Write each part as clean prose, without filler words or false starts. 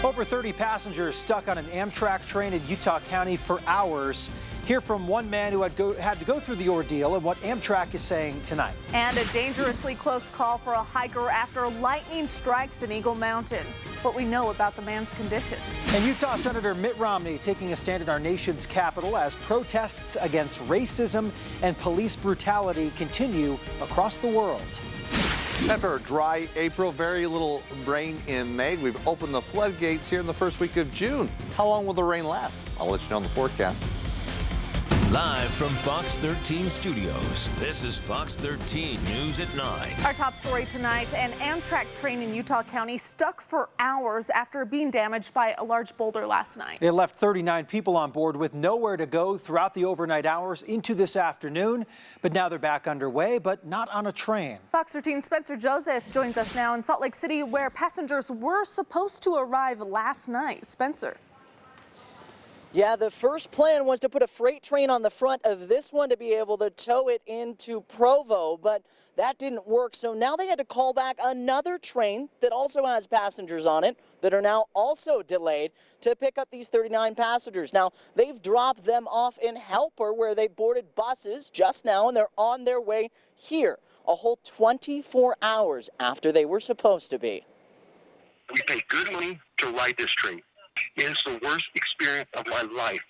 Over 30 passengers stuck on an Amtrak train in Utah County for hours. Hear from one man who had to go through the ordeal and what Amtrak is saying tonight. And a dangerously close call for a hiker after lightning strikes in Eagle Mountain. What we know about the man's condition. And Utah Senator Mitt Romney taking a stand in our nation's capital as protests against racism and police brutality continue across the world. After a dry April, very little rain in May, we've opened the floodgates here in the first week of June. How long will the rain last? I'll let you know in the forecast. Live from Fox 13 Studios, this is Fox 13 News at 9. Our top story tonight, an Amtrak train in Utah County stuck for hours after being damaged by a large boulder last night. It left 39 people on board with nowhere to go throughout the overnight hours into this afternoon. But now they're back underway, but not on a train. Fox 13 Spencer Joseph joins us now in Salt Lake City, where passengers were supposed to arrive last night. Spencer. Yeah, the first plan was to put a freight train on the front of this one to be able to tow it into Provo, but that didn't work. So now they had to call back another train that also has passengers on it that are now also delayed to pick up these 39 passengers. Now, they've dropped them off in Helper, where they boarded buses just now, and they're on their way here, a whole 24 hours after they were supposed to be. We pay good money to ride this train. It is the worst experience of my life.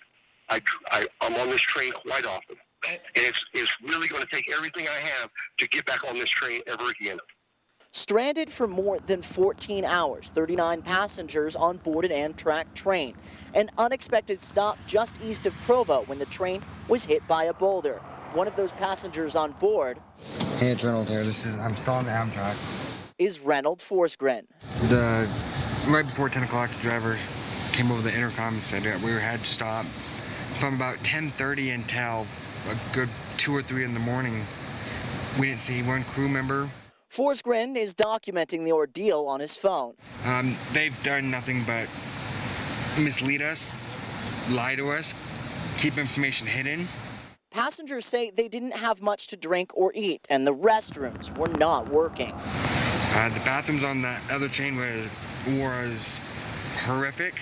I'm on this train quite often. And it's really going to take everything I have to get back on this train ever again. Stranded for more than 14 hours, 39 passengers on board an Amtrak train. An unexpected stop just east of Provo when the train was hit by a boulder. One of those passengers on board. Hey, it's Reynolds here. I'm still on the Amtrak. Is Reynold Forsgren. Right before 10 o'clock, the driver came over the intercom and said we had to stop. From about 10:30 until a good 2 or 3 in the morning, we didn't see one crew member. Forsgren is documenting the ordeal on his phone. They've done nothing but mislead us, lie to us, keep information hidden. Passengers say they didn't have much to drink or eat, and the restrooms were not working. The bathrooms on that other train was horrific.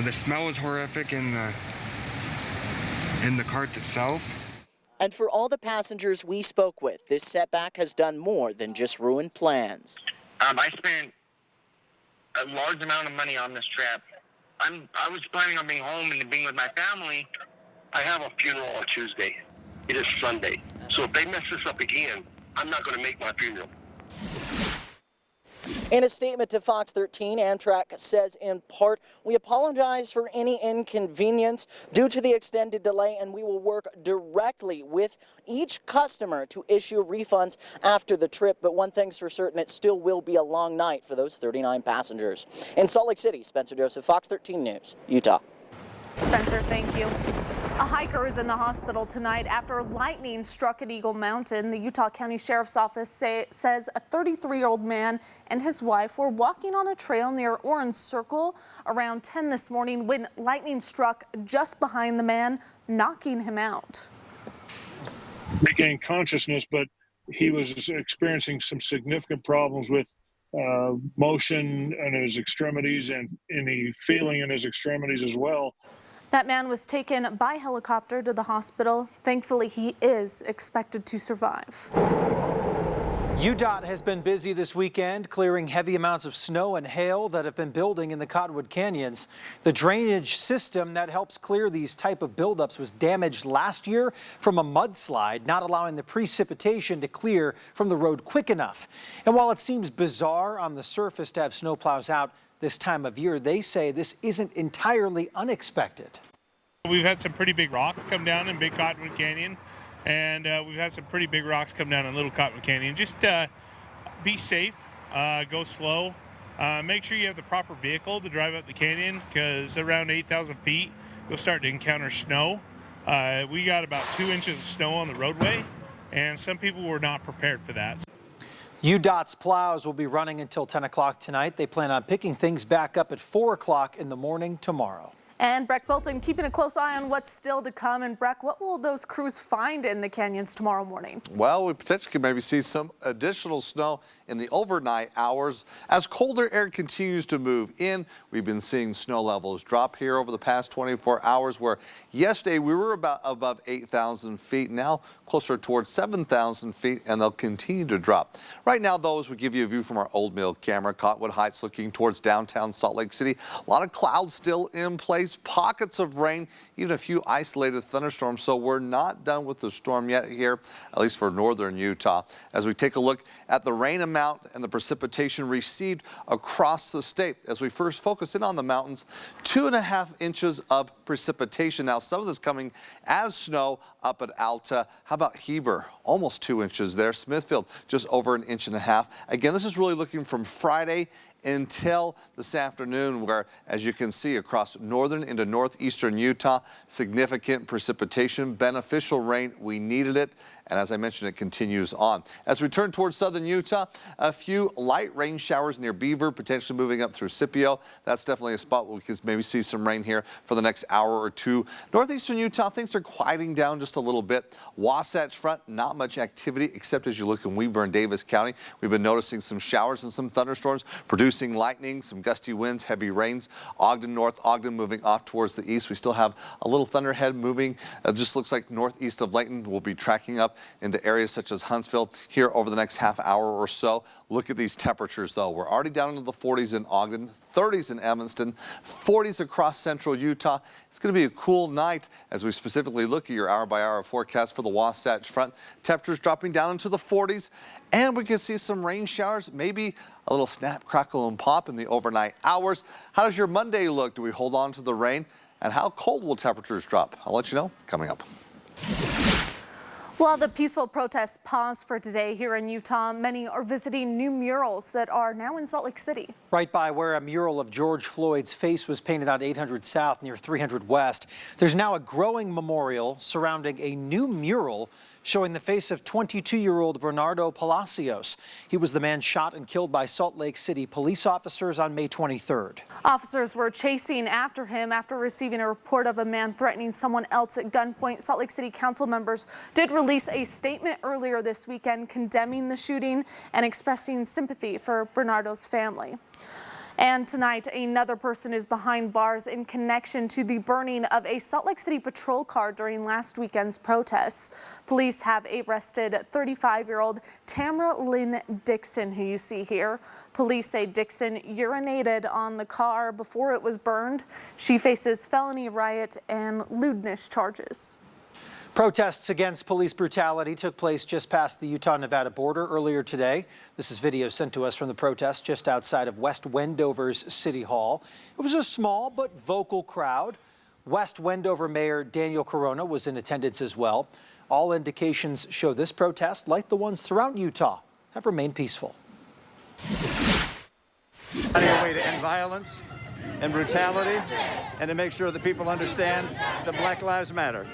The smell was horrific in the cart itself. And for all the passengers we spoke with, this setback has done more than just ruin plans. I spent a large amount of money on this trip. I was planning on being home and being with my family. I have a funeral on Tuesday. It is Sunday. So if they mess this up again, I'm not going to make my funeral. In a statement to Fox 13, Amtrak says in part, "We apologize for any inconvenience due to the extended delay, and we will work directly with each customer to issue refunds after the trip. But one thing's for certain, it still will be a long night for those 39 passengers." In Salt Lake City, Spencer Joseph, Fox 13 News, Utah. Spencer, thank you. A hiker is in the hospital tonight after lightning struck at Eagle Mountain. The Utah County Sheriff's Office says a 33-year-old man and his wife were walking on a trail near Orange Circle around 10 this morning when lightning struck just behind the man, knocking him out. Regained consciousness, but he was experiencing some significant problems with motion in his extremities and any feeling in his extremities as well. That man was taken by helicopter to the hospital. Thankfully, he is expected to survive. UDOT has been busy this weekend clearing heavy amounts of snow and hail that have been building in the Cottonwood Canyons. The drainage system that helps clear these type of buildups was damaged last year from a mudslide, not allowing the precipitation to clear from the road quick enough. And while it seems bizarre on the surface to have snowplows out this time of year, they say this isn't entirely unexpected. We've had some pretty big rocks come down in Big Cottonwood Canyon, and we've had some pretty big rocks come down in Little Cottonwood Canyon. Just be safe, go slow, make sure you have the proper vehicle to drive up the canyon, because around 8,000 feet you'll start to encounter snow. We got about 2 inches of snow on the roadway, and some people were not prepared for that. UDOT's plows will be running until 10 o'clock tonight. They plan on picking things back up at 4 o'clock in the morning tomorrow. And Breck Bilton keeping a close eye on what's still to come. And Breck, what will those crews find in the canyons tomorrow morning? Well, we potentially could maybe see some additional snow in the overnight hours. As colder air continues to move in, we've been seeing snow levels drop here over the past 24 hours, where yesterday we were about above 8,000 feet, now closer towards 7,000 feet, and they'll continue to drop. Right now, though, as we give you a view from our Old Mill camera, Cottonwood Heights looking towards downtown Salt Lake City. A lot of clouds still in place, pockets of rain, even a few isolated thunderstorms. So we're not done with the storm yet here, at least for northern Utah. As we take a look at the rain amount and the precipitation received across the state, as we first focus in on the mountains, 2.5 inches of precipitation. Now, some of this coming as snow up at Alta. How about Heber? Almost 2 inches there. Smithfield, just over 1.5 inches. Again, this is really looking from Friday until this afternoon, where, as you can see, across northern into northeastern Utah, significant precipitation, beneficial rain. We needed it. And as I mentioned, it continues on. As we turn towards southern Utah, a few light rain showers near Beaver, potentially moving up through Scipio. That's definitely a spot where we can maybe see some rain here for the next hour or two. Northeastern Utah, things are quieting down just a little bit. Wasatch Front, not much activity, except as you look in Weber and Davis County. We've been noticing some showers and some thunderstorms, producing lightning, some gusty winds, heavy rains. Ogden North, Ogden moving off towards the east. We still have a little thunderhead moving. It just looks like northeast of Layton. We'll be tracking up into areas such as Huntsville here over the next half hour or so. Look at these temperatures, though. We're already down into the 40s in Ogden, 30s in Evanston, 40s across central Utah. It's going to be a cool night as we specifically look at your hour-by-hour forecast for the Wasatch Front. Temperatures dropping down into the 40s, and we can see some rain showers, maybe a little snap, crackle, and pop in the overnight hours. How does your Monday look? Do we hold on to the rain? And how cold will temperatures drop? I'll let you know coming up. While the peaceful protests pause for today here in Utah, many are visiting new murals that are now in Salt Lake City. Right by where a mural of George Floyd's face was painted on 800 South near 300 West, there's now a growing memorial surrounding a new mural showing the face of 22-year-old Bernardo Palacios. He was the man shot and killed by Salt Lake City police officers on May 23rd. Officers were chasing after him after receiving a report of a man threatening someone else at gunpoint. Salt Lake City council members did release a statement earlier this weekend condemning the shooting and expressing sympathy for Bernardo's family. And tonight, another person is behind bars in connection to the burning of a Salt Lake City patrol car during last weekend's protests. Police have arrested 35-year-old Tamara Lynn Dixon, who you see here. Police say Dixon urinated on the car before it was burned. She faces felony riot and lewdness charges. Protests against police brutality took place just past the Utah-Nevada border earlier today. This is video sent to us from the protest just outside of West Wendover's City Hall. It was a small but vocal crowd. West Wendover Mayor Daniel Corona was in attendance as well. All indications show this protest, like the ones throughout Utah, have remained peaceful. Finding a way to end violence and brutality and to make sure that people understand that Black Lives Matter.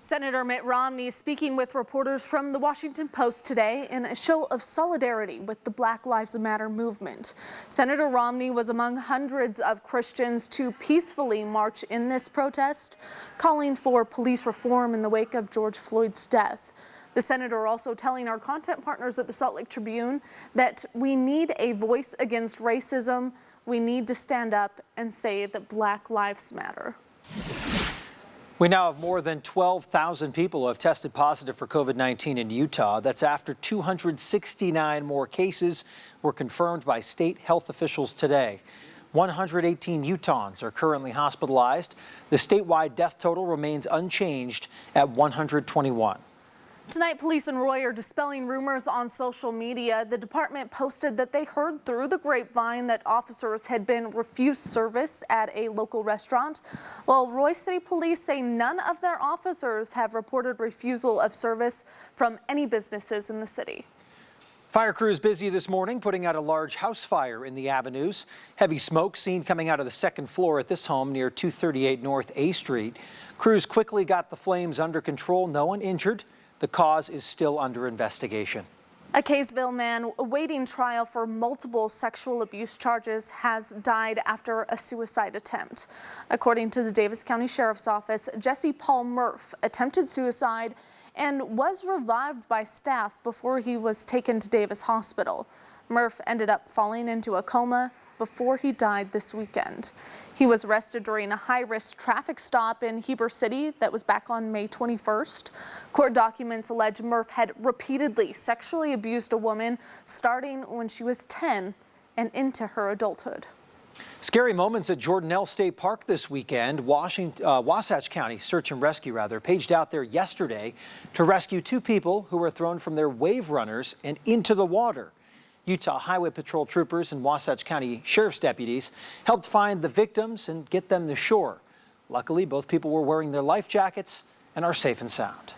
Senator Mitt Romney speaking with reporters from the Washington Post today in a show of solidarity with the Black Lives Matter movement. Senator Romney was among hundreds of Christians to peacefully march in this protest, calling for police reform in the wake of George Floyd's death. The senator also telling our content partners at the Salt Lake Tribune that we need a voice against racism. We need to stand up and say that Black Lives Matter. We now have more than 12,000 people who have tested positive for COVID-19 in Utah. That's after 269 more cases were confirmed by state health officials today. 118 Utahns are currently hospitalized. The statewide death total remains unchanged at 121. Tonight, police in Roy are dispelling rumors on social media. The department posted that they heard through the grapevine that officers had been refused service at a local restaurant. While Roy City Police say none of their officers have reported refusal of service from any businesses in the city. Fire crews busy this morning putting out a large house fire in the avenues. Heavy smoke seen coming out of the second floor at this home near 238 North A Street. Crews quickly got the flames under control. No one injured. The cause is still under investigation. A Kaysville man awaiting trial for multiple sexual abuse charges has died after a suicide attempt. According to the Davis County Sheriff's Office, Jesse Paul Murph attempted suicide and was revived by staff before he was taken to Davis Hospital. Murph ended up falling into a coma before he died this weekend. He was arrested during a high-risk traffic stop in Heber City that was back on May 21st. Court documents allege Murph had repeatedly sexually abused a woman starting when she was 10 and into her adulthood. Scary moments at Jordanelle State Park this weekend. Wasatch County Search and Rescue paged out there yesterday to rescue 2 people who were thrown from their wave runners and into the water. Utah Highway Patrol troopers and Wasatch County Sheriff's deputies helped find the victims and get them to shore. Luckily, both people were wearing their life jackets and are safe and sound.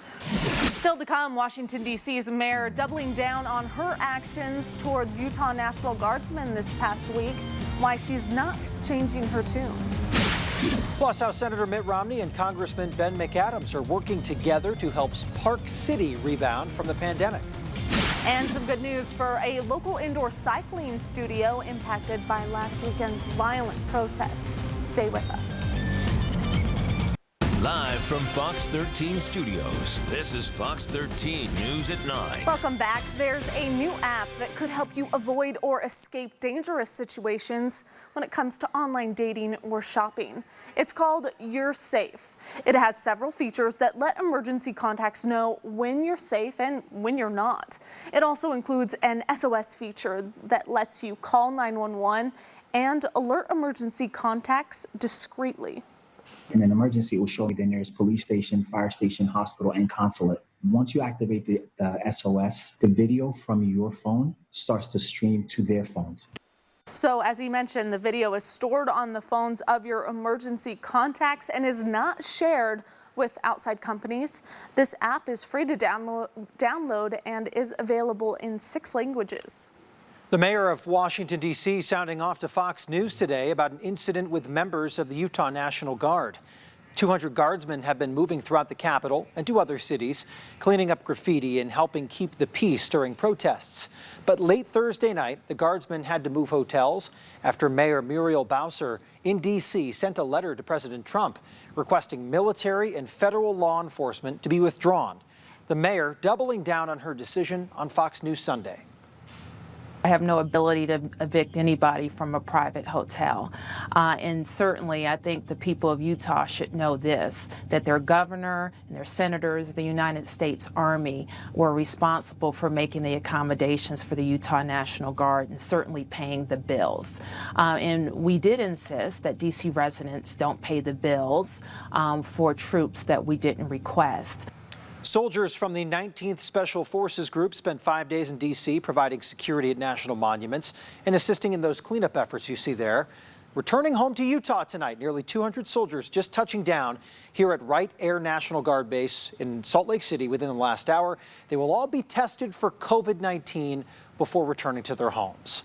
Still to come, Washington, D.C.'s mayor doubling down on her actions towards Utah National Guardsmen this past week, why she's not changing her tune. Plus, how Senator Mitt Romney and Congressman Ben McAdams are working together to help Park City rebound from the pandemic. And some good news for a local indoor cycling studio impacted by last weekend's violent protest. Stay with us. Live from Fox 13 Studios, this is Fox 13 News at 9. Welcome back. There's a new app that could help you avoid or escape dangerous situations when it comes to online dating or shopping. It's called You're Safe. It has several features that let emergency contacts know when you're safe and when you're not. It also includes an SOS feature that lets you call 911 and alert emergency contacts discreetly. In an emergency, it will show me the nearest police station, fire station, hospital, and consulate. Once you activate the SOS, the video from your phone starts to stream to their phones. So as he mentioned, the video is stored on the phones of your emergency contacts and is not shared with outside companies. This app is free to download and is available in 6 languages. The mayor of Washington, D.C. sounding off to Fox News today about an incident with members of the Utah National Guard. 200 guardsmen have been moving throughout the capital and 2 other cities, cleaning up graffiti and helping keep the peace during protests. But late Thursday night, the guardsmen had to move hotels after Mayor Muriel Bowser in D.C. sent a letter to President Trump requesting military and federal law enforcement to be withdrawn. The mayor doubling down on her decision on Fox News Sunday. I have no ability to evict anybody from a private hotel. And certainly, I think the people of Utah should know this, that their governor and their senators, the United States Army, were responsible for making the accommodations for the Utah National Guard and certainly paying the bills. And we did insist that D.C. residents don't pay the bills for troops that we didn't request. Soldiers from the 19th Special Forces Group spent 5 days in D.C. providing security at national monuments and assisting in those cleanup efforts you see there. Returning home to Utah tonight, nearly 200 soldiers just touching down here at Wright Air National Guard Base in Salt Lake City within the last hour. They will all be tested for COVID-19 before returning to their homes.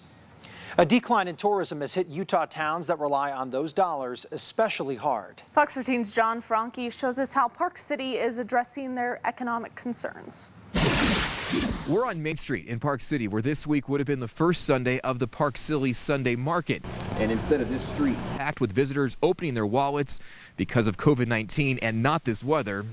A decline in tourism has hit Utah towns that rely on those dollars especially hard. Fox 13's John Franke shows us how Park City is addressing their economic concerns. We're on Main Street in Park City, where this week would have been the first Sunday of the Park City Sunday Market. And instead of this street packed with visitors opening their wallets because of COVID-19 and not this weather,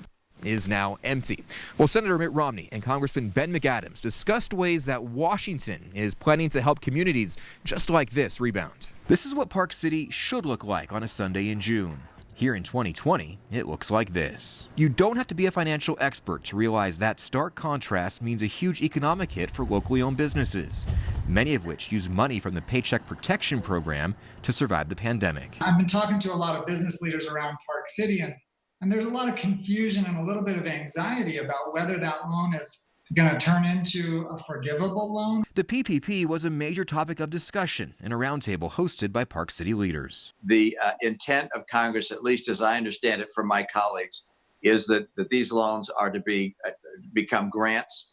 is now empty. Well, Senator Mitt Romney and Congressman Ben McAdams discussed ways that Washington is planning to help communities just like this rebound. This is what Park City should look like on a Sunday in June. Here in 2020, it looks like this. You don't have to be a financial expert to realize that stark contrast means a huge economic hit for locally owned businesses, many of which use money from the Paycheck Protection Program to survive the pandemic. I've been talking to a lot of business leaders around Park City, and there's a lot of confusion and a little bit of anxiety about whether that loan is going to turn into a forgivable loan. The PPP was a major topic of discussion in a roundtable hosted by Park City leaders. The intent of Congress, at least as I understand it from my colleagues, is that these loans are to become grants,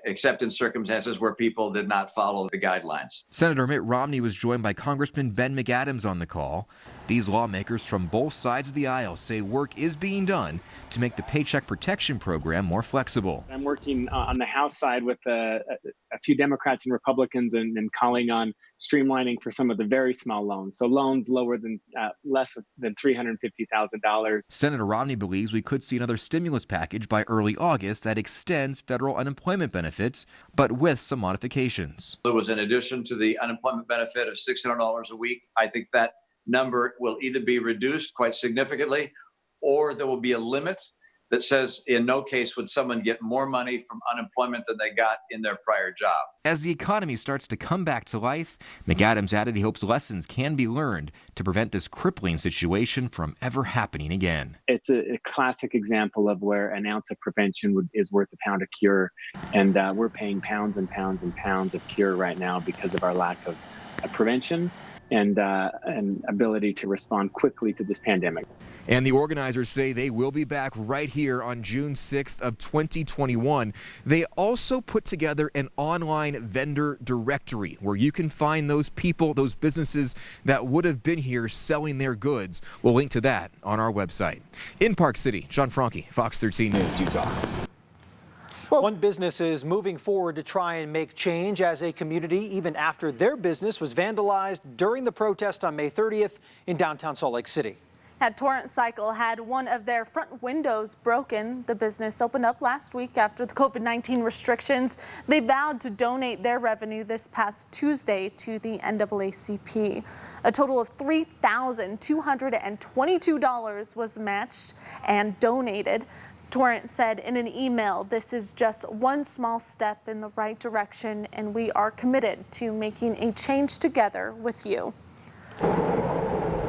except in circumstances where people did not follow the guidelines. Senator Mitt Romney was joined by Congressman Ben McAdams on the call. These lawmakers from both sides of the aisle say work is being done to make the Paycheck Protection Program more flexible. I'm working on the House side with a few Democrats and Republicans and calling on streamlining for some of the very small loans. So loans lower than less than $350,000. Senator Romney believes we could see another stimulus package by early August that extends federal unemployment benefits, but with some modifications. There was an addition to the unemployment benefit of $600 a week. I think that number will either be reduced quite significantly, or there will be a limit that says in no case would someone get more money from unemployment than they got in their prior job. As the economy starts to come back to life, McAdams added he hopes lessons can be learned to prevent this crippling situation from ever happening again. It's a classic example of where an ounce of prevention is worth a pound of cure. And we're paying pounds and pounds and pounds of cure right now because of our lack of prevention and ability to respond quickly to this pandemic. And the organizers say they will be back right here on June 6th of 2021. They also put together an online vendor directory where you can find those people, those businesses that would have been here selling their goods. We'll link to that on our website. In Park City, John Franke, Fox 13 News, Utah. One business is moving forward to try and make change as a community, even after their business was vandalized during the protest on May 30th in downtown Salt Lake City. Torrent Cycle had one of their front windows broken. The business opened up last week after the COVID-19 restrictions. They vowed to donate their revenue this past Tuesday to the NAACP. A total of $3,222 was matched and donated. Torrent said in an email, "This is just one small step in the right direction, and we are committed to making a change together with you."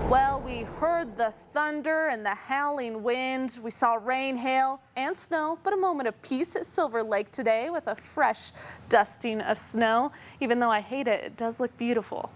Well, we heard the thunder and the howling wind. We saw rain, hail, and snow, but a moment of peace at Silver Lake today with a fresh dusting of snow. Even though I hate it, it does look beautiful.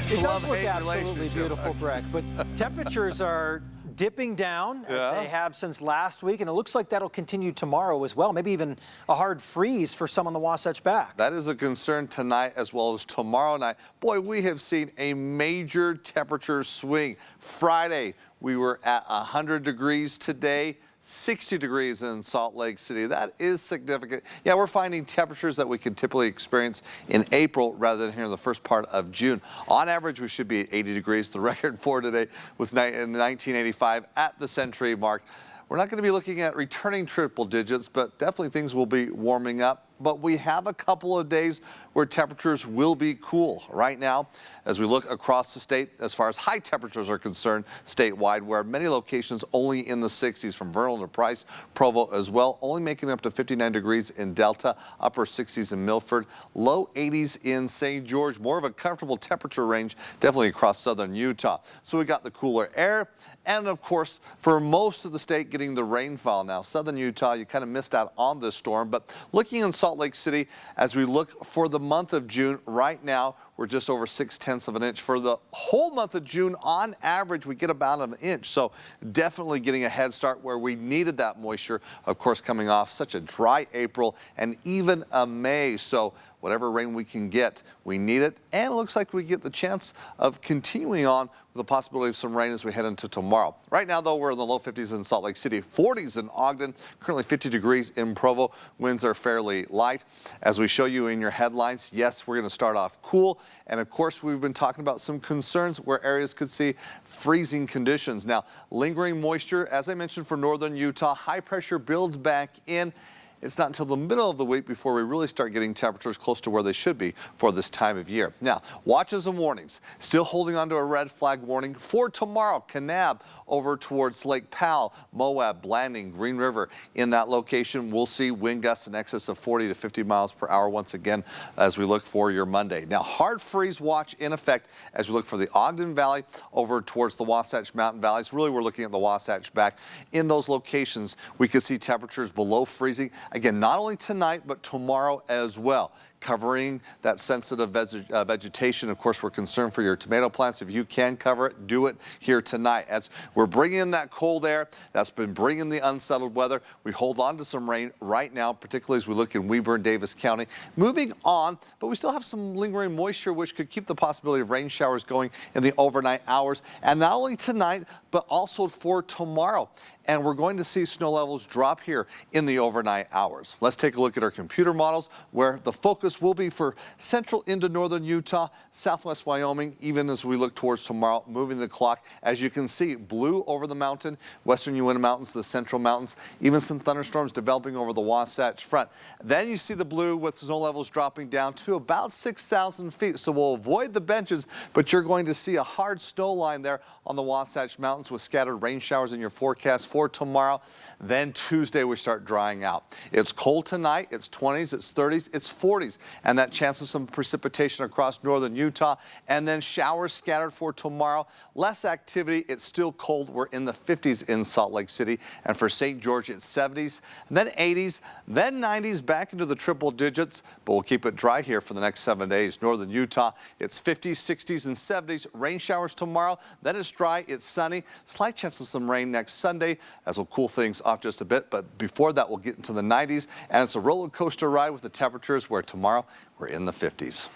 It does look absolutely beautiful, Greg, but temperatures are dipping down as they have since last week, and it looks like that'll continue tomorrow as well, maybe even a hard freeze for some on the Wasatch Back. That is a concern tonight as well as tomorrow night. Boy, we have seen a major temperature swing. Friday, we were at 100 degrees today. 60 degrees in Salt Lake City. That is significant. Yeah, we're finding temperatures that we could typically experience in April rather than here in the first part of June. On average, we should be at 80 degrees. The record for today was in 1985 at the century mark. We're not going to be looking at returning triple digits, but definitely things will be warming up. But we have a couple of days where temperatures will be cool. Right now, as we look across the state, as far as high temperatures are concerned statewide, where many locations only in the 60s, from Vernal to Price, Provo as well, only making up to 59 degrees in Delta, upper 60s in Milford, low 80s in St. George, more of a comfortable temperature range, definitely across southern Utah. So we got the cooler air. And of course, for most of the state, getting the rainfall now. Southern Utah, you kind of missed out on this storm. But looking in Salt Lake City, as we look for the month of June, right now, we're just over 0.6 of an inch. For the whole month of June, on average, we get about an inch. So definitely getting a head start where we needed that moisture, of course, coming off such a dry April and even a May. So whatever rain we can get, we need it. And it looks like we get the chance of continuing on with the possibility of some rain as we head into tomorrow. Right now, though, we're in the low 50s in Salt Lake City, 40s in Ogden, currently 50 degrees in Provo. Winds are fairly light. As we show you in your headlines, yes, we're going to start off cool. And of course, we've been talking about some concerns where areas could see freezing conditions. Now, lingering moisture, as I mentioned, for northern Utah, high pressure builds back in. It's not until the middle of the week before we really start getting temperatures close to where they should be for this time of year. Now, watches and warnings. Still holding on to a red flag warning for tomorrow. Kanab over towards Lake Powell, Moab, Blanding, Green River. In that location, we'll see wind gusts in excess of 40 to 50 miles per hour once again as we look for your Monday. Now, hard freeze watch in effect as we look for the Ogden Valley over towards the Wasatch Mountain Valleys. Really, we're looking at the Wasatch back. In those locations, we could see temperatures below freezing. Again, not only tonight, but tomorrow as well. Covering that sensitive vegetation. Of course, we're concerned for your tomato plants. If you can cover it, do it here tonight. As we're bringing in that cold air, that's been bringing the unsettled weather. We hold on to some rain right now, particularly as we look in Weber and Davis County. Moving on, but we still have some lingering moisture, which could keep the possibility of rain showers going in the overnight hours. And not only tonight, but also for tomorrow. And we're going to see snow levels drop here in the overnight hours. Let's take a look at our computer models where the focus focus will be for central into northern Utah, southwest Wyoming, even as we look towards tomorrow, moving the clock. As you can see, blue over the mountain, western Uinta Mountains, the central mountains, even some thunderstorms developing over the Wasatch Front. Then you see the blue with snow levels dropping down to about 6,000 feet. So we'll avoid the benches, but you're going to see a hard snow line there on the Wasatch Mountains with scattered rain showers in your forecast for tomorrow. Then Tuesday we start drying out. It's cold tonight. It's 20s, it's 30s, it's 40s, and that chance of some precipitation across northern Utah, and then showers scattered for tomorrow. Less activity. It's still cold. We're in the 50s in Salt Lake City, and for St. George it's 70s, and then 80s, then 90s, back into the triple digits, but we'll keep it dry here for the next 7 days. Northern Utah, it's 50s, 60s, and 70s. Rain showers tomorrow. Then it's dry. It's sunny. Slight chance of some rain next Sunday, as we'll cool things off just a bit, but before that we'll get into the 90s, and it's a roller coaster ride with the temperatures where tomorrow we're in the 50s.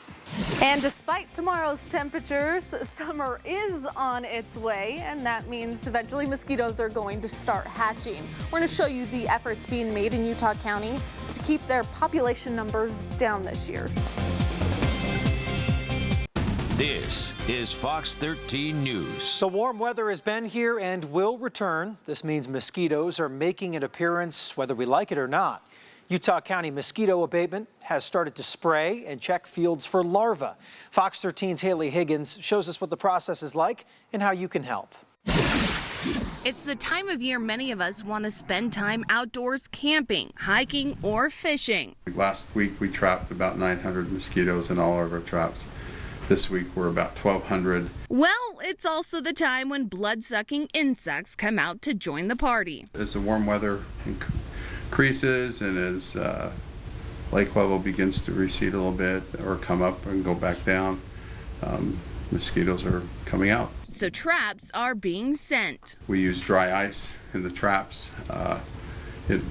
And despite tomorrow's temperatures, summer is on its way, and that means eventually mosquitoes are going to start hatching. We're going to show you the efforts being made in Utah County to keep their population numbers down this year. This is Fox 13 News. The warm weather has been here and will return. This means mosquitoes are making an appearance whether we like it or not. Utah County Mosquito Abatement has started to spray and check fields for larvae. Fox 13's Haley Higgins shows us what the process is like and how you can help. It's the time of year many of us want to spend time outdoors camping, hiking, or fishing. Last week we trapped about 900 mosquitoes in all of our traps. This week we're about 1,200. Well, it's also the time when blood-sucking insects come out to join the party. As the warm weather increases and as lake level begins to recede a little bit or come up and go back down, mosquitoes are coming out. So traps are being sent. We use dry ice in the traps. It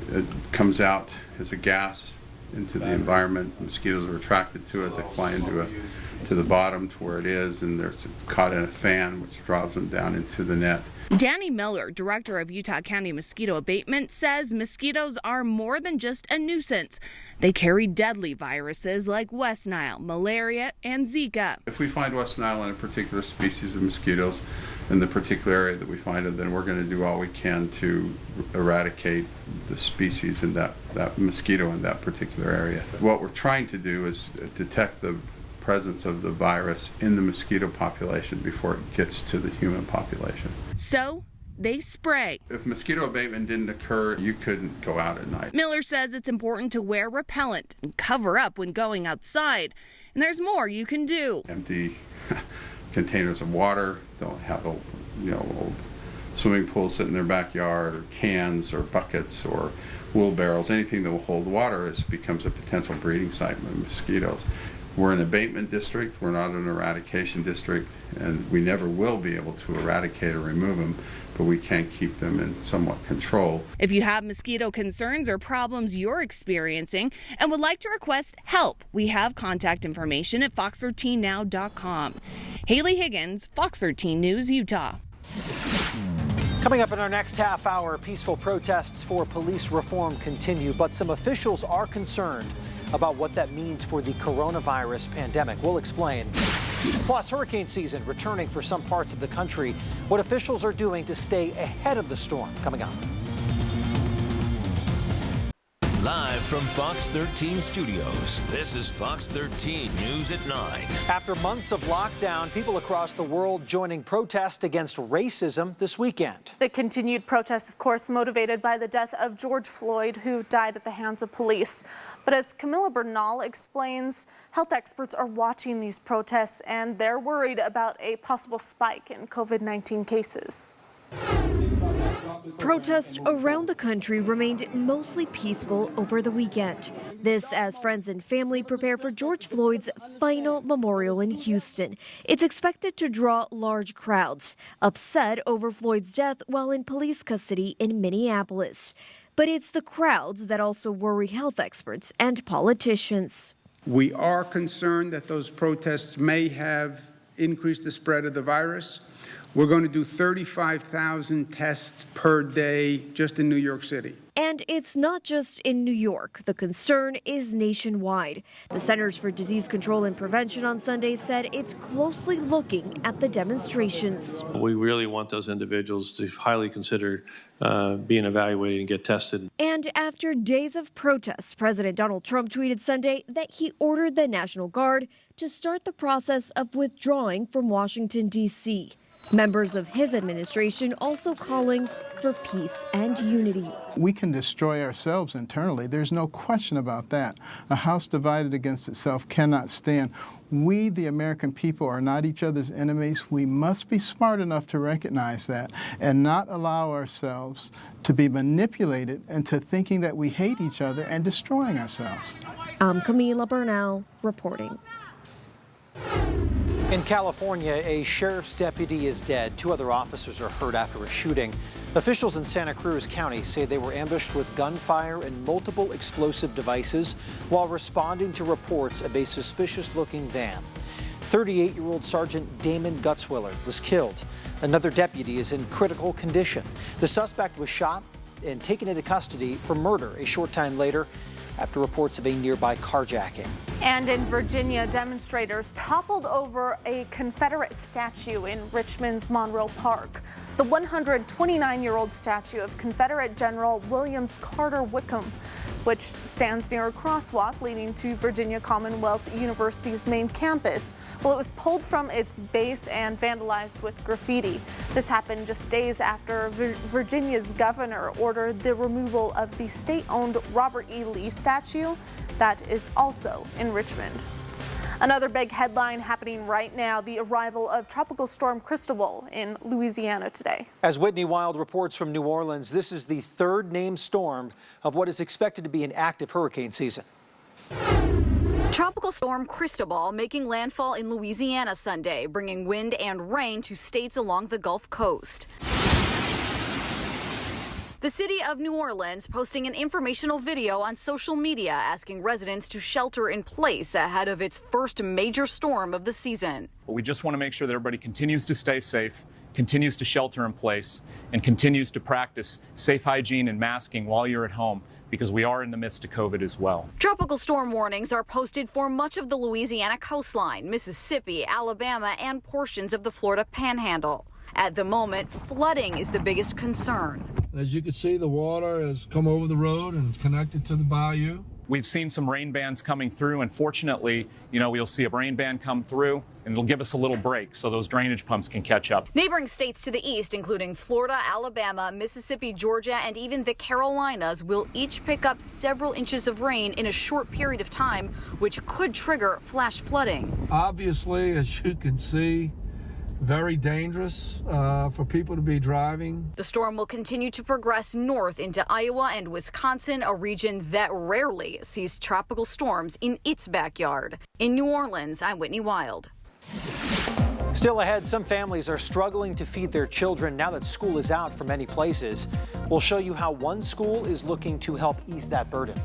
comes out as a gas into the environment. Mosquitoes are attracted to it. They fly into the bottom to where it is, and they're caught in a fan, which drives them down into the net. Danny Miller, director of Utah County Mosquito Abatement, says mosquitoes are more than just a nuisance. They carry deadly viruses like West Nile, malaria, and Zika. If we find West Nile in a particular species of mosquitoes in the particular area that we find it, then we're going to do all we can to eradicate the species in that mosquito in that particular area. What we're trying to do is detect the presence of the virus in the mosquito population before it gets to the human population. So they spray. If mosquito abatement didn't occur, you couldn't go out at night. Miller says it's important to wear repellent and cover up when going outside. And there's more you can do. Empty containers of water, don't have old swimming pools sit in their backyard, or cans or buckets or wheelbarrows. Anything that will hold water becomes a potential breeding site for mosquitoes. We're an abatement district, we're not an eradication district, and we never will be able to eradicate or remove them, but we can keep them in somewhat control. If you have mosquito concerns or problems you're experiencing and would like to request help, we have contact information at fox13now.com. Haley Higgins, Fox 13 News, Utah. Coming up in our next half hour, peaceful protests for police reform continue, but some officials are concerned about what that means for the coronavirus pandemic. We'll explain. Plus, hurricane season returning for some parts of the country. What officials are doing to stay ahead of the storm. Coming up. Live from Fox 13 Studios, this is Fox 13 News at 9. After months of lockdown, people across the world joining protests against racism this weekend. The continued protests, of course, motivated by the death of George Floyd, who died at the hands of police. But as Camilla Bernal explains, health experts are watching these protests and they're worried about a possible spike in COVID-19 cases. Protests around the country remained mostly peaceful over the weekend. This as friends and family prepare for George Floyd's final memorial in Houston. It's expected to draw large crowds, upset over Floyd's death while in police custody in Minneapolis. But it's the crowds that also worry health experts and politicians. We are concerned that those protests may have increased the spread of the virus. We're going to do 35,000 tests per day just in New York City. And it's not just in New York. The concern is nationwide. The Centers for Disease Control and Prevention on Sunday said it's closely looking at the demonstrations. We really want those individuals to highly consider being evaluated and get tested. And after days of protests, President Donald Trump tweeted Sunday that he ordered the National Guard to start the process of withdrawing from Washington, D.C. Members of his administration also calling for peace and unity. We can destroy ourselves internally. There's no question about that. A house divided against itself cannot stand. We, the American people, are not each other's enemies. We must be smart enough to recognize that and not allow ourselves to be manipulated into thinking that we hate each other and destroying ourselves. I'm Camila Bernal reporting. In California, a sheriff's deputy is dead. 2 other officers are hurt after a shooting. Officials in Santa Cruz County say they were ambushed with gunfire and multiple explosive devices while responding to reports of a suspicious-looking van. 38-year-old Sergeant Damon Gutzwiller was killed. Another deputy is in critical condition. The suspect was shot and taken into custody for murder a short time later after reports of a nearby carjacking. And in Virginia, demonstrators toppled over a Confederate statue in Richmond's Monroe Park. The 129-year-old statue of Confederate General William Carter Wickham, which stands near a crosswalk leading to Virginia Commonwealth University's main campus. Well, it was pulled from its base and vandalized with graffiti. This happened just days after Virginia's governor ordered the removal of the state-owned Robert E. Lee statue that is also in Richmond. Another big headline happening right now, the arrival of Tropical Storm Cristobal in Louisiana today. As Whitney Wild reports from New Orleans, this is the 3rd named storm of what is expected to be an active hurricane season. Tropical Storm Cristobal making landfall in Louisiana Sunday, bringing wind and rain to states along the Gulf Coast. The city of New Orleans posting an informational video on social media asking residents to shelter in place ahead of its first major storm of the season. We just want to make sure that everybody continues to stay safe, continues to shelter in place, and continues to practice safe hygiene and masking while you're at home, because we are in the midst of COVID as well. Tropical storm warnings are posted for much of the Louisiana coastline, Mississippi, Alabama, and portions of the Florida Panhandle. At the moment, flooding is the biggest concern. As you can see, the water has come over the road and connected to the bayou. We've seen some rain bands coming through, and fortunately, we'll see a rain band come through, and it'll give us a little break so those drainage pumps can catch up. Neighboring states to the east, including Florida, Alabama, Mississippi, Georgia, and even the Carolinas, will each pick up several inches of rain in a short period of time, which could trigger flash flooding. Obviously, as you can see, very dangerous for people to be driving. The storm will continue to progress north into Iowa and Wisconsin, a region that rarely sees tropical storms in its backyard. In New Orleans, I'm Whitney Wild. Still ahead, some families are struggling to feed their children now that school is out for many places. We'll show you how one school is looking to help ease that burden.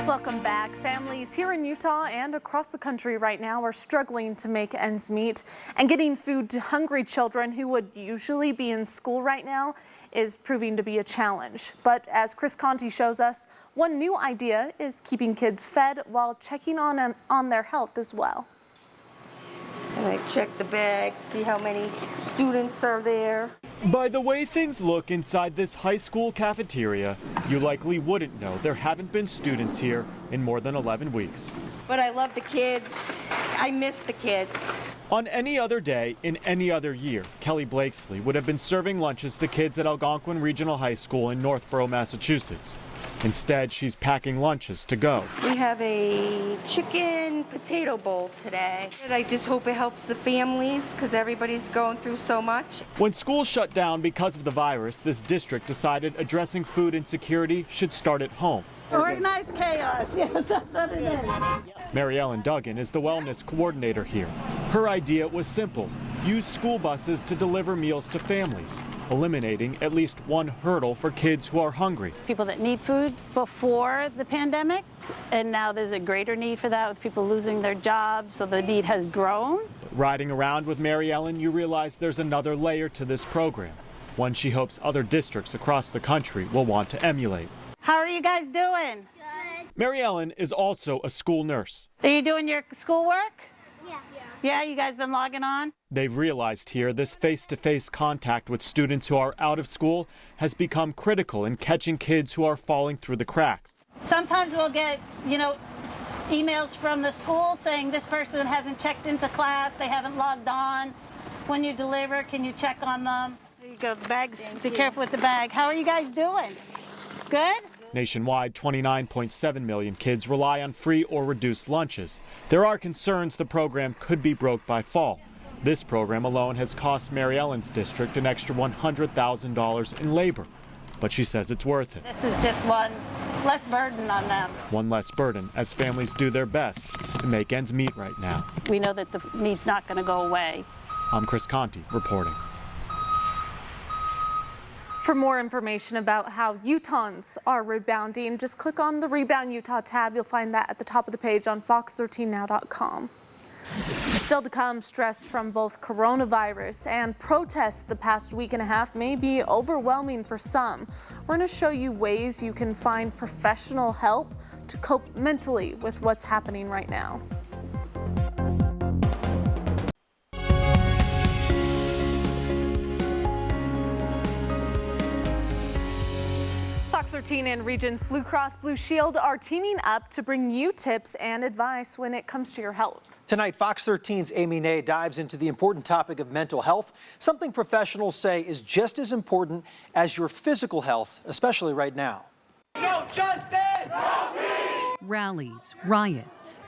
Welcome back. Families here in Utah and across the country right now are struggling to make ends meet, and getting food to hungry children who would usually be in school right now is proving to be a challenge. But as Chris Conti shows us, one new idea is keeping kids fed while checking on their health as well. And I check the bags, see how many students are there. By the way things look inside this high school cafeteria, you likely wouldn't know there haven't been students here in more than 11 weeks. But I love the kids. I miss the kids. On any other day, in any other year, Kelly Blakesley would have been serving lunches to kids at Algonquin Regional High School in Northborough, Massachusetts. Instead, she's packing lunches to go. We have a chicken potato bowl today. I just hope it helps the families because everybody's going through so much. When school shut down because of the virus, this district decided addressing food insecurity should start at home. Organized chaos, yes, that's what it is. Mary Ellen Duggan is the wellness coordinator here. Her idea was simple: use school buses to deliver meals to families. eliminating at least one hurdle for kids who are hungry. People that need food before the pandemic, and now there's a greater need for that with people losing their jobs, so the need has grown. But riding around with Mary Ellen, you realize there's another layer to this program, one she hopes other districts across the country will want to emulate. How are you guys doing? Good. Mary Ellen is also a school nurse. Are you doing your schoolwork? Yeah, you guys been logging on? They've realized here this face-to-face contact with students who are out of school has become critical in catching kids who are falling through the cracks. Sometimes we'll get, emails from the school saying this person hasn't checked into class, they haven't logged on. When you deliver, can you check on them? There you go, bags. Be careful with the bag. How are you guys doing? Good? Nationwide, 29.7 million kids rely on free or reduced lunches. There are concerns the program could be broke by fall. This program alone has cost Mary Ellen's district an extra $100,000 in labor, but she says it's worth it. This is just one less burden on them. One less burden as families do their best to make ends meet right now. We know that the need's not going to go away. I'm Chris Conti reporting. For more information about how Utahns are rebounding, just click on the Rebound Utah tab. You'll find that at the top of the page on fox13now.com. Still to come, stress from both coronavirus and protests the past week and a half may be overwhelming for some. We're going to show you ways you can find professional help to cope mentally with what's happening right now. Fox 13 and Regions Blue Cross Blue Shield are teaming up to bring you tips and advice when it comes to your health. Tonight, Fox 13's Amy Nay dives into the important topic of mental health, something professionals say is just as important as your physical health, especially right now. No justice! Rallies, riots,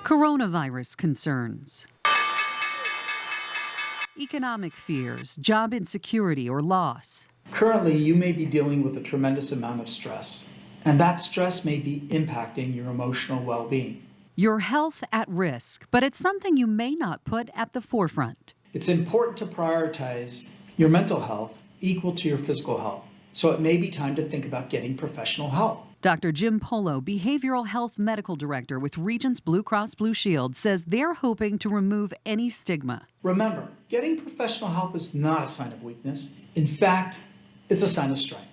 coronavirus concerns, economic fears, job insecurity or loss. Currently, you may be dealing with a tremendous amount of stress, and that stress may be impacting your emotional well-being. Your health at risk, but it's something you may not put at the forefront. It's important to prioritize your mental health equal to your physical health, so it may be time to think about getting professional help. Dr. Jim Polo, Behavioral Health Medical Director with Regions Blue Cross Blue Shield, says they're hoping to remove any stigma. Remember, getting professional help is not a sign of weakness. In fact, it's a sign of strength.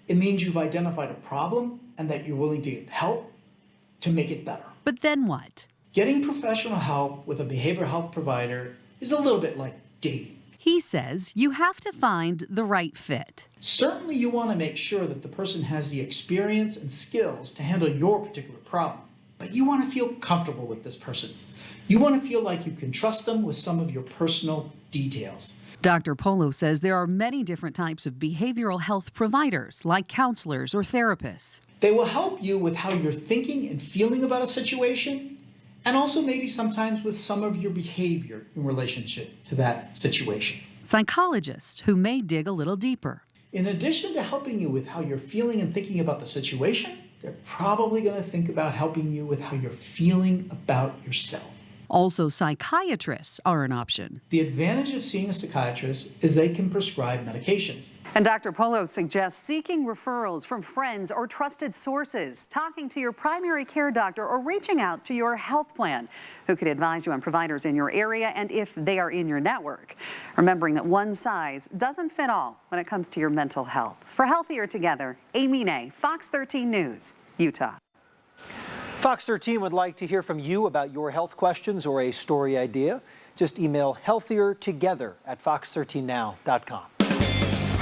It means you've identified a problem and that you're willing to get help to make it better. But then what? Getting professional help with a behavioral health provider is a little bit like dating. He says you have to find the right fit. Certainly you want to make sure that the person has the experience and skills to handle your particular problem, but you want to feel comfortable with this person. You want to feel like you can trust them with some of your personal details. Dr. Polo says there are many different types of behavioral health providers, like counselors or therapists. They will help you with how you're thinking and feeling about a situation, and also maybe sometimes with some of your behavior in relationship to that situation. Psychologists who may dig a little deeper. In addition to helping you with how you're feeling and thinking about the situation, they're probably going to think about helping you with how you're feeling about yourself. Also, psychiatrists are an option. The advantage of seeing a psychiatrist is they can prescribe medications. And Dr. Polo suggests seeking referrals from friends or trusted sources, talking to your primary care doctor, or reaching out to your health plan, who could advise you on providers in your area and if they are in your network. Remembering that one size doesn't fit all when it comes to your mental health. For Healthier Together, Amy Nay, Fox 13 News, Utah. Fox 13 would like to hear from you about your health questions or a story idea. Just email healthiertogether@fox13now.com.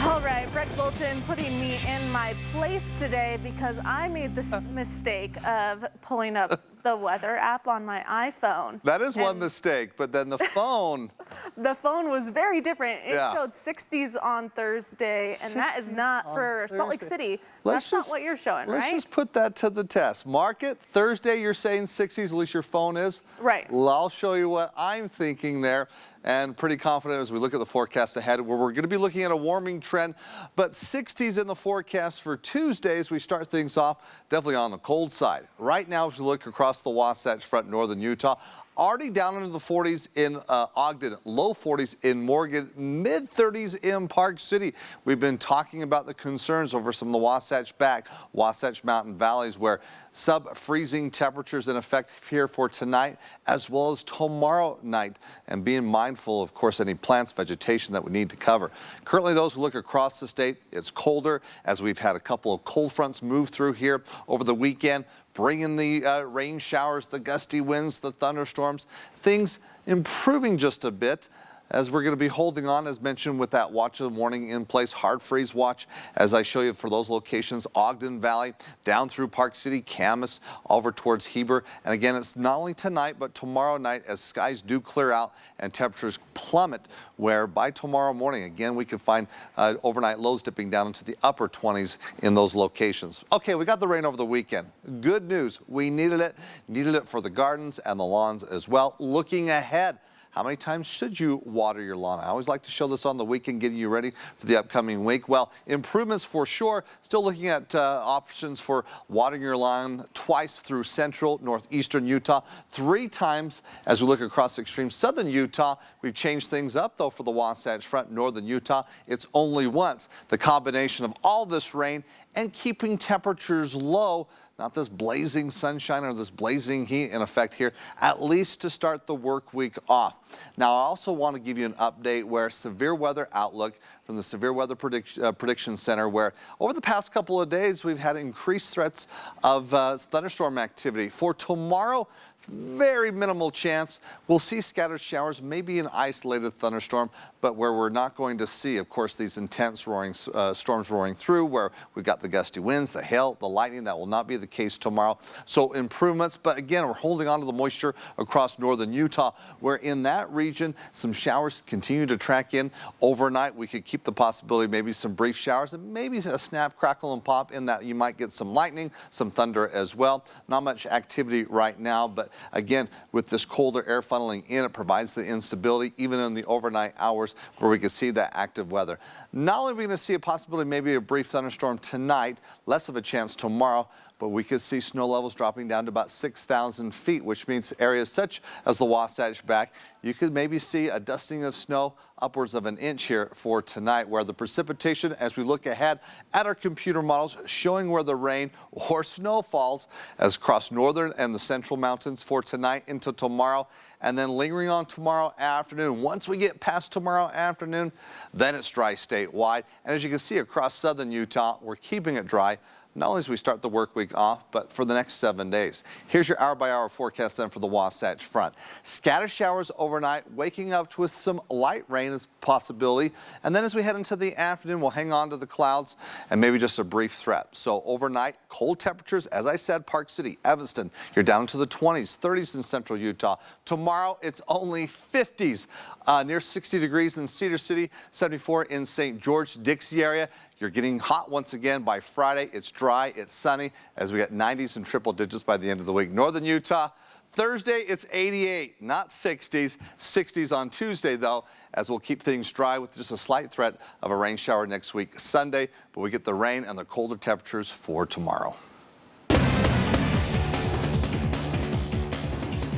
All right, Brett Bolton putting me in my place today because I made the mistake of pulling up the weather app on my iPhone. That is one mistake, but then the phone. The phone was very different. It Yeah. showed 60s on Thursday, and that is not for Salt Lake City. That's not what you're showing, Let's right? just put that to the test. Mark it. Thursday, you're saying 60s, at least your phone is. Right. Well, I'll show you what I'm thinking there. And pretty confident as we look at the forecast ahead, where we're going to be looking at a warming trend, but 60s in the forecast for Tuesdays. We start things off definitely on the cold side. Right now, as we look across the Wasatch Front, northern Utah, already down into the 40s in Ogden, low 40s in Morgan, mid 30s in Park City. We've been talking about the concerns over some of the Wasatch Mountain valleys where sub-freezing temperatures in effect here for tonight as well as tomorrow night, and being mindful, of course, any plants, vegetation that we need to cover. Currently, those who look across the state, it's colder as we've had a couple of cold fronts move through here over the weekend, bringing the rain showers, the gusty winds, the thunderstorms, things improving just a bit as we're going to be holding on, as mentioned, with that watch of the morning in place, hard freeze watch, as I show you for those locations, Ogden Valley, down through Park City, Camas, over towards Heber. And again, it's not only tonight, but tomorrow night as skies do clear out and temperatures plummet, where by tomorrow morning, again, we could find overnight lows dipping down into the upper 20s in those locations. Okay, we got the rain over the weekend. Good news, we needed it for the gardens and the lawns as well. Looking ahead, how many times should you water your lawn? I always like to show this on the weekend, getting you ready for the upcoming week. Well, improvements for sure. Still looking at options for watering your lawn twice through central, northeastern Utah, 3 times as we look across extreme southern Utah. We've changed things up, though, for the Wasatch Front, northern Utah. It's only once. The combination of all this rain and keeping temperatures low, not this blazing sunshine or this blazing heat in effect here, at least to start the work week off. Now, I also want to give you an update where severe weather outlook from the Severe Weather Prediction Center, where over the past couple of days, we've had increased threats of thunderstorm activity. For tomorrow, very minimal chance. We'll see scattered showers, maybe an isolated thunderstorm, but where we're not going to see, of course, these intense storms roaring through, where we've got the gusty winds, the hail, the lightning. That will not be the case tomorrow. So improvements, but again, we're holding on to the moisture across northern Utah, where in that region, some showers continue to track in overnight. We could keep the possibility, maybe some brief showers and maybe a snap, crackle, and pop in that you might get some lightning, some thunder as well. Not much activity right now, but again, with this colder air funneling in, it provides the instability even in the overnight hours where we could see that active weather. Not only are we going to see a possibility, maybe a brief thunderstorm tonight, less of a chance tomorrow, but we could see snow levels dropping down to about 6,000 feet, which means areas such as the Wasatch Back, you could maybe see a dusting of snow upwards of 1 inch here for tonight, where the precipitation, as we look ahead at our computer models, showing where the rain or snow falls as across northern and the central mountains for tonight into tomorrow, and then lingering on tomorrow afternoon. Once we get past tomorrow afternoon, then it's dry statewide. And as you can see across southern Utah, we're keeping it dry, not only as we start the work week off, but for the next 7 days. Here's your hour-by-hour forecast then for the Wasatch Front. Scattered showers overnight, waking up with some light rain as a possibility. And then as we head into the afternoon, we'll hang on to the clouds and maybe just a brief threat. So overnight, cold temperatures, as I said, Park City, Evanston, you're down into the 20s, 30s in central Utah. Tomorrow, it's only 50s, near 60 degrees in Cedar City, 74 in St. George, Dixie area. You're getting hot once again by Friday. It's dry, it's sunny, as we get 90s and triple digits by the end of the week. Northern Utah, Thursday, it's 88, not 60s. 60s on Tuesday, though, as we'll keep things dry with just a slight threat of a rain shower next week, Sunday. But we get the rain and the colder temperatures for tomorrow.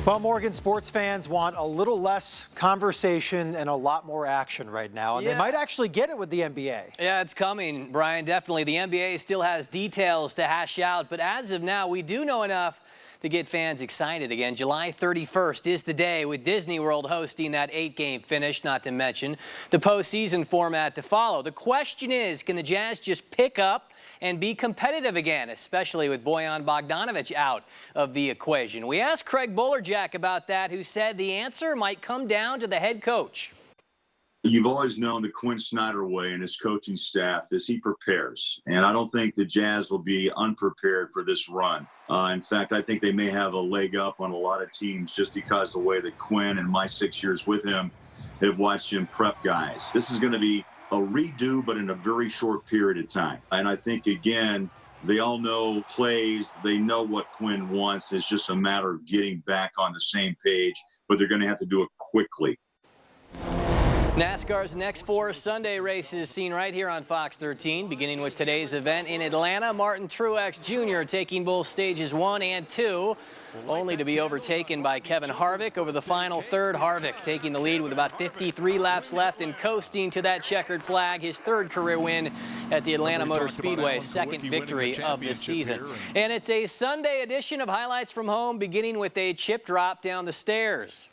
Well, Morgan, sports fans want a little less conversation and a lot more action right now, and they might actually get it with the NBA. Yeah, it's coming, Brian, definitely. The NBA still has details to hash out, but as of now, we do know enough to get fans excited again. July 31st is the day, with Disney World hosting that 8-game finish, not to mention the postseason format to follow. The question is, can the Jazz just pick up and be competitive again, especially with Bojan Bogdanovic out of the equation? We asked Craig Bolerjack about that, who said the answer might come down to the head coach. You've always known the Quinn Snyder way and his coaching staff is he prepares. And I don't think the Jazz will be unprepared for this run. In fact, I think they may have a leg up on a lot of teams just because of the way that Quinn and my 6 years with him have watched him prep guys. This is going to be a redo, but in a very short period of time. And I think, again, they all know plays. They know what Quinn wants. It's just a matter of getting back on the same page, but they're going to have to do it quickly. NASCAR's next 4 Sunday races seen right here on Fox 13, beginning with today's event in Atlanta. Martin Truex Jr. taking both stages 1 and 2, only to be overtaken by Kevin Harvick over the final third. Harvick taking the lead with about 53 laps left and coasting to that checkered flag, his 3rd career win at the Atlanta Motor Speedway, 2nd victory of the season. And it's a Sunday edition of Highlights from Home, beginning with a chip drop down the stairs.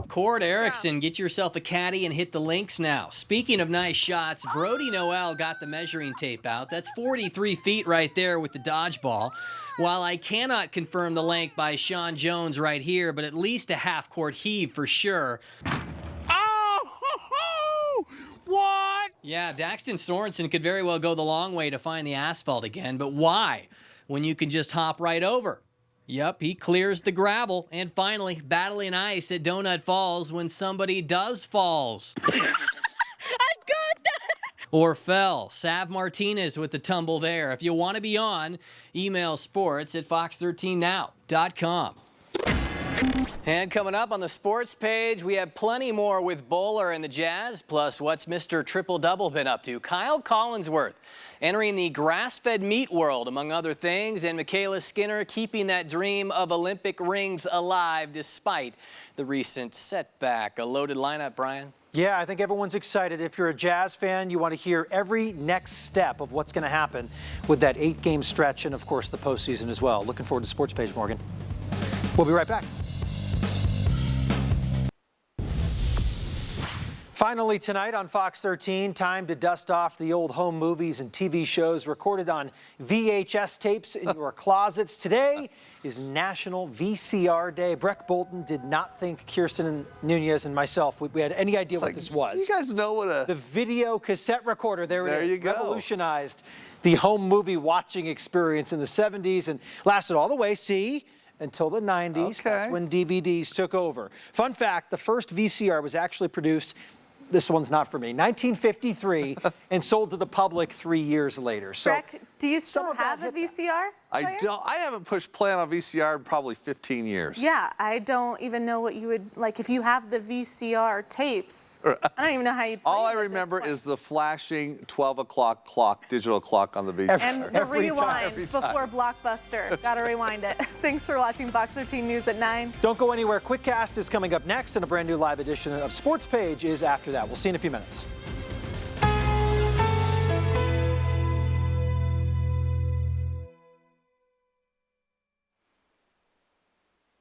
Cord Erickson, get yourself a caddy and hit the links now. Speaking of nice shots, Brody Noel got the measuring tape out. That's 43 feet right there with the dodgeball. While I cannot confirm the length by Sean Jones right here, but at least a half-court heave for sure. Oh! What? Yeah, Daxton Sorensen could very well go the long way to find the asphalt again, but why? When you can just hop right over. Yep, he clears the gravel, and finally, battling ice at Donut Falls when somebody does falls. I got that! Or fell. Sav Martinez with the tumble there. If you want to be on, email sports at fox13now.com. And coming up on the sports page, we have plenty more with Bowler and the Jazz, plus what's Mr. Triple-Double been up to. Kyle Collinsworth entering the grass-fed meat world, among other things, and Michaela Skinner keeping that dream of Olympic rings alive despite the recent setback. A loaded lineup, Brian. Yeah, I think everyone's excited. If you're a Jazz fan, you want to hear every next step of what's going to happen with that 8-game stretch and, of course, the postseason as well. Looking forward to Sports Page, Morgan. We'll be right back. Finally tonight on Fox 13, time to dust off the old home movies and TV shows recorded on VHS tapes in your closets. Today is National VCR Day. Breck Bolton did not think Kirsten and Nunez and myself, we had any idea what this was. You guys know what the video cassette recorder, there it is. You go. Revolutionized the home movie watching experience in the 70s and lasted all the way, until the 90s. Okay. That's when DVDs took over. Fun fact, the first VCR was actually produced, this one's not for me, 1953, and sold to the public 3 years later. So, Breck, do you still have a VCR player? I don't. I haven't pushed play on a VCR in probably 15 years. Yeah, I don't even know what you would, like, if you have the VCR tapes, I don't even know how you'd play All I remember is the flashing 12 o'clock clock, digital clock on the VCR. And the rewind before Blockbuster. Gotta rewind it. Thanks for watching Fox 13 News at 9. Don't go anywhere. Quickcast is coming up next, and a brand new live edition of Sports Page is after that. We'll see you in a few minutes.